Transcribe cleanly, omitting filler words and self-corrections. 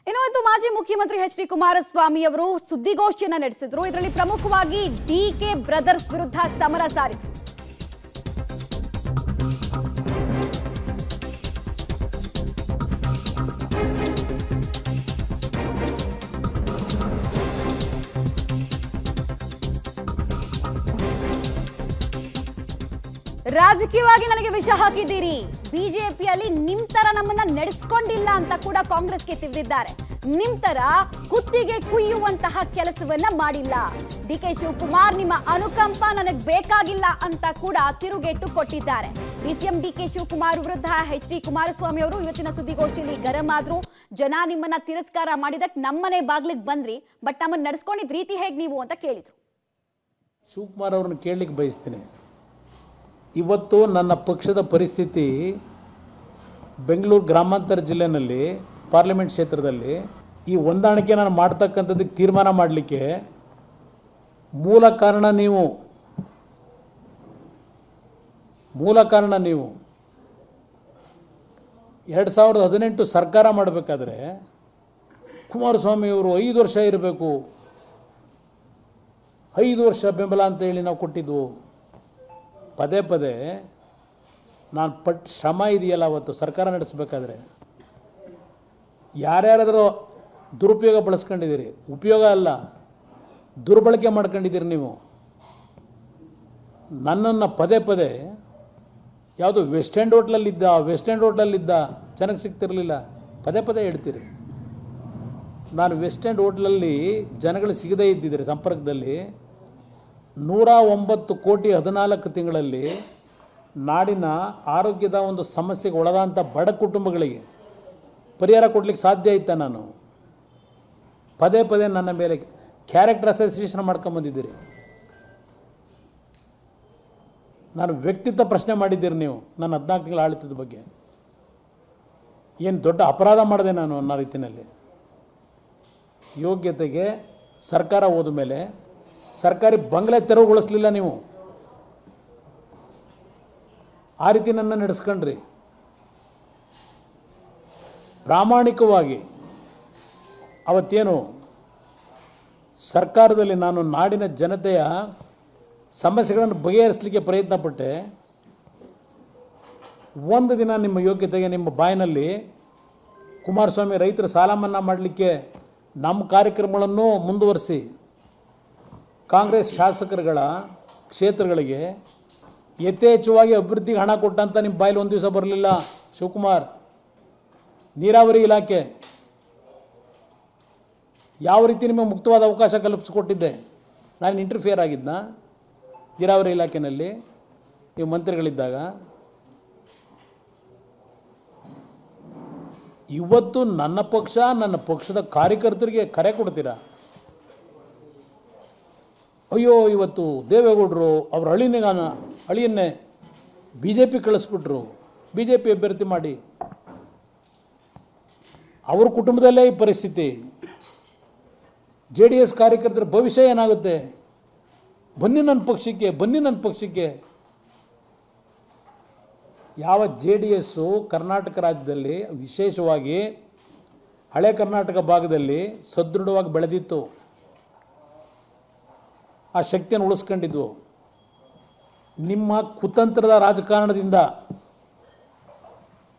ಇನ್ನು ಮಾಜಿ ಮುಖ್ಯಮಂತ್ರಿ ಎಚ್ ಡಿ ಕುಮಾರಸ್ವಾಮಿ ಅವರು ಸುದ್ದಿಗೋಷ್ಠಿಯನ್ನು ನಡೆಸಿದ್ರು. ಇದರಲ್ಲಿ ಪ್ರಮುಖವಾಗಿ ಡಿಕೆ ಬ್ರದರ್ಸ್ ವಿರುದ್ಧ ಸಮರ ಸಾರಿದ್ರು. ರಾಜಕೀಯವಾಗಿ ನನಗೆ ವಿಷ ಹಾಕಿದ್ದೀರಿ, ಬಿಜೆಪಿಯಲ್ಲಿ ನಿಮ್ ತರ ನಮ್ಮನ್ನ ನಡೆಸ್ಕೊಂಡಿಲ್ಲ ಅಂತ ಕೂಡ ಕಾಂಗ್ರೆಸ್ಗೆ ತಿವಿದಿದ್ದಾರೆ. ನಿಮ್ ತರ ಕುತ್ತಿಗೆ ಕುಯ್ಯುವಂತಹ ಕೆಲಸವನ್ನ ಮಾಡಿಲ್ಲ. ಡಿ ಕೆ ಶಿವಕುಮಾರ್ ನಿಮ್ಮ ಅನುಕಂಪ ನನಗೆ ಬೇಕಾಗಿಲ್ಲ ಅಂತ ಕೂಡ ತಿರುಗೇಟು ಕೊಟ್ಟಿದ್ದಾರೆ. ಡಿಸಿಎಂ ಡಿ ಕೆ ಶಿವಕುಮಾರ್ ವಿರುದ್ಧ ಎಚ್ ಡಿ ಕುಮಾರಸ್ವಾಮಿ ಅವರು ಇವತ್ತಿನ ಸುದ್ದಿಗೋಷ್ಠಿಯಲ್ಲಿ ಗರಂ ಆದ್ರು. ಜನ ನಿಮ್ಮನ್ನ ತಿರಸ್ಕಾರ ಮಾಡಿದಕ್ಕೆ ನಮ್ಮನೆ ಬಾಗ್ಲಿಗೆ ಬಂದ್ರಿ, ಬಟ್ ನಮ್ಮನ್ನ ನಡೆಸ್ಕೊಂಡಿದ್ ರೀತಿ ಹೇಗೆ ನೀವು ಅಂತ ಕೇಳಿದ್ರು. ಶಿವಕುಮಾರ್ ಅವ್ರನ್ನ ಕೇಳಲಿಕ್ಕೆ ಬಯಸ್ತೀನಿ. ಇವತ್ತು ನನ್ನ ಪಕ್ಷದ ಪರಿಸ್ಥಿತಿ ಬೆಂಗಳೂರು ಗ್ರಾಮಾಂತರ ಜಿಲ್ಲೆಯಲ್ಲಿ ಪಾರ್ಲಿಮೆಂಟ್ ಕ್ಷೇತ್ರದಲ್ಲಿ ಈ ಹೊಂದಾಣಿಕೆ ನಾನು ಮಾಡ್ತಕ್ಕಂಥದ್ದಕ್ಕೆ ತೀರ್ಮಾನ ಮಾಡಲಿಕ್ಕೆ ಮೂಲ ಕಾರಣ ನೀವು 2018 ಸರ್ಕಾರ ಮಾಡಬೇಕಾದ್ರೆ ಕುಮಾರಸ್ವಾಮಿಯವರು 5 ವರ್ಷ ಇರಬೇಕು, 5 ವರ್ಷ ಬೆಂಬಲ ಅಂತ ಹೇಳಿ ನಾವು ಕೊಟ್ಟಿದ್ವು. ಪದೇ ಪದೇ ನಾನು ಶ್ರಮ ಇದೆಯಲ್ಲ ಅವತ್ತು ಸರ್ಕಾರ ನಡೆಸಬೇಕಾದ್ರೆ ಯಾರ್ಯಾರಾದರೂ ದುರುಪಯೋಗ ಬಳಸ್ಕೊಂಡಿದ್ದೀರಿ, ಉಪಯೋಗ ಅಲ್ಲ ದುರ್ಬಳಕೆ ಮಾಡ್ಕೊಂಡಿದ್ದೀರಿ ನೀವು. ನನ್ನನ್ನು ಪದೇ ಪದೇ ಯಾವುದು ವೆಸ್ಟ್ ಎಂಡ್ ಹೋಟ್ಲಲ್ಲಿದ್ದ ಜನಕ್ಕೆ ಸಿಗ್ತಿರಲಿಲ್ಲ, ಪದೇ ಪದೇ ಹೇಳ್ತೀರಿ. ನಾನು ವೆಸ್ಟ್ ಎಂಡ್ ಹೋಟ್ಲಲ್ಲಿ ಜನಗಳು ಸಿಗದೇ ಇದ್ದಿದ್ದೀರಿ ಸಂಪರ್ಕದಲ್ಲಿ 109 ಕೋಟಿ 14 ತಿಂಗಳಲ್ಲಿ ನಾಡಿನ ಆರೋಗ್ಯದ ಒಂದು ಸಮಸ್ಯೆಗೆ ಒಳಗಾದಂಥ ಬಡ ಕುಟುಂಬಗಳಿಗೆ ಪರಿಹಾರ ಕೊಡಲಿಕ್ಕೆ ಸಾಧ್ಯ ಇತ್ತ. ನಾನು ಪದೇ ಪದೇ ನನ್ನ ಮೇಲೆ ಕ್ಯಾರೆಕ್ಟರ್ ಅಸೋಸಿಯೇಷನ್ ಮಾಡ್ಕೊಂಬಂದಿದ್ದೀರಿ. ನಾನು ವ್ಯಕ್ತಿತ್ವ ಪ್ರಶ್ನೆ ಮಾಡಿದ್ದೀರಿ ನೀವು ನನ್ನ 14 ತಿಂಗಳ ಆಡಳಿತದ ಬಗ್ಗೆ. ಏನು ದೊಡ್ಡ ಅಪರಾಧ ಮಾಡಿದೆ ನಾನು ಅನ್ನೋ ರೀತಿಯಲ್ಲಿ. ಯೋಗ್ಯತೆಗೆ ಸರ್ಕಾರ ಹೋದ ಮೇಲೆ ಸರ್ಕಾರಿ ಬಂಗಲೆ ತೆರವುಗೊಳಿಸಲಿಲ್ಲ ನೀವು, ಆ ರೀತಿ ನನ್ನ ನಡೆಸ್ಕೊಂಡ್ರಿ. ಪ್ರಾಮಾಣಿಕವಾಗಿ ಅವತ್ತೇನು ಸರ್ಕಾರದಲ್ಲಿ ನಾನು ನಾಡಿನ ಜನತೆಯ ಸಮಸ್ಯೆಗಳನ್ನು ಬಗೆಹರಿಸಲಿಕ್ಕೆ ಪ್ರಯತ್ನ ಪಟ್ಟೆ. ಒಂದು ದಿನ ನಿಮ್ಮ ಯೋಗ್ಯತೆಗೆ ನಿಮ್ಮ ಬಾಯಿನಲ್ಲಿ ಕುಮಾರಸ್ವಾಮಿ ರೈತರ ಸಾಲ ಮನ್ನಾ ಮಾಡಲಿಕ್ಕೆ ನಮ್ಮ ಕಾರ್ಯಕ್ರಮಗಳನ್ನು ಮುಂದುವರಿಸಿ ಕಾಂಗ್ರೆಸ್ ಶಾಸಕರುಗಳ ಕ್ಷೇತ್ರಗಳಿಗೆ ಯಥೇಚ್ಛವಾಗಿ ಅಭಿವೃದ್ಧಿಗೆ ಹಣ ಕೊಟ್ಟಂತ ನಿಮ್ಮ ಬಾಯಲ್ಲಿ ಒಂದು ದಿವಸ ಬರಲಿಲ್ಲ. ಶಿವಕುಮಾರ್, ನೀರಾವರಿ ಇಲಾಖೆ ಯಾವ ರೀತಿ ನಿಮಗೆ ಮುಕ್ತವಾದ ಅವಕಾಶ ಕಲ್ಪಿಸಿಕೊಟ್ಟಿದ್ದೆ? ನಾನು ಇಂಟರ್ಫಿಯರ್ ಆಗಿದ್ನ ನೀರಾವರಿ ಇಲಾಖೆಯಲ್ಲಿ ನೀವು ಮಂತ್ರಿಗಳಿದ್ದಾಗ? ಇವತ್ತು ನನ್ನ ಪಕ್ಷ ನನ್ನ ಪಕ್ಷದ ಕಾರ್ಯಕರ್ತರಿಗೆ ಕರೆ ಕೊಡ್ತೀರಾ? ಅಯ್ಯೋ ಇವತ್ತು ದೇವೇಗೌಡರು ಅವ್ರ ಅಳಿಯನ್ನೇ BJP ಕಳಿಸ್ಬಿಟ್ರು, BJP ಅಭ್ಯರ್ಥಿ ಮಾಡಿ. ಅವ್ರ ಕುಟುಂಬದಲ್ಲೇ ಈ ಪರಿಸ್ಥಿತಿ. JDS ಕಾರ್ಯಕರ್ತರ ಭವಿಷ್ಯ ಏನಾಗುತ್ತೆ? ಬನ್ನಿ ನನ್ನ ಪಕ್ಷಕ್ಕೆ. ಯಾವ JDS ಕರ್ನಾಟಕ ರಾಜ್ಯದಲ್ಲಿ ವಿಶೇಷವಾಗಿ ಹಳೆ ಕರ್ನಾಟಕ ಭಾಗದಲ್ಲಿ ಸದೃಢವಾಗಿ ಬೆಳೆದಿತ್ತು, ಆ ಶಕ್ತಿಯನ್ನು ಉಳಿಸ್ಕೊಂಡಿದ್ವು. ನಿಮ್ಮ ಕುತಂತ್ರದ ರಾಜಕಾರಣದಿಂದ